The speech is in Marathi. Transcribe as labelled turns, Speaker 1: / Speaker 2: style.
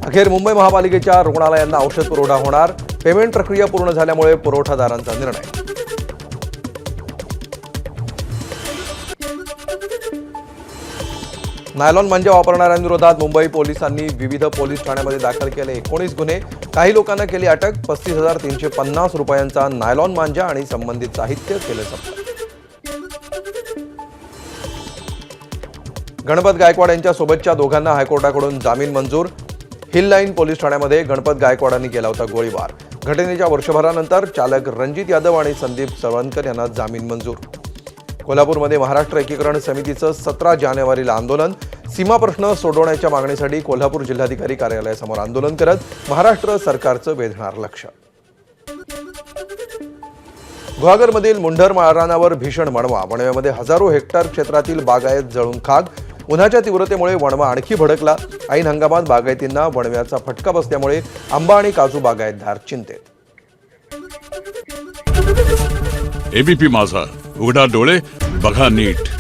Speaker 1: अखेर मुंबई महापालिकेच्या रुग्णालयांना औषध पुरवठा होणार. पेमेंट प्रक्रिया पूर्ण झाल्यामुळे पुरवठादारांचा निर्णय. नायलॉन मांजा वापरणाऱ्यांविरोधात मुंबई पोलिसांनी विविध पोलीस ठाण्यामध्ये दाखल केले 19 गुन्हे. काही लोकांना केली अटक. 35,350 रुपयांचा नायलॉन मांजा आणि संबंधित साहित्य केले जप्त. गणपत गायकवाड यांच्या सोबतच्या दोघांना हायकोर्टाकडून जामीन मंजूर. हिल लाईन पोलीस ठाण्यामध्ये गणपत गायकवाडांनी केला होता गोळीबार. घटनेच्या वर्षभरानंतर चालक रणजित यादव आणि संदीप सरवणकर यांना जामीन मंजूर. कोल्हापूरमध्ये महाराष्ट्र एकीकरण समितीचं 17 जानेवारीला आंदोलन. सीमा प्रश्न सोडवण्याच्या मागणीसाठी कोल्हापूर जिल्हाधिकारी कार्यालयासमोर आंदोलन करत महाराष्ट्र सरकारचं वेधणार लक्ष. गुहागरमधील मुंढर माळरानावर भीषण वणवा. वणव्यामध्ये हजारो हेक्टर क्षेत्रातील बागायत जळून खाक. उन्हाच्या तीव्रतेमुळे वणवा आणखी भडकला. ऐन हंगामात बागायतींना वणव्याचा फटका बसल्यामुळे आंबा आणि काजू बागायतदार चिंतेत.
Speaker 2: एबीपी माझा, उघडा डोळे बघा नीट.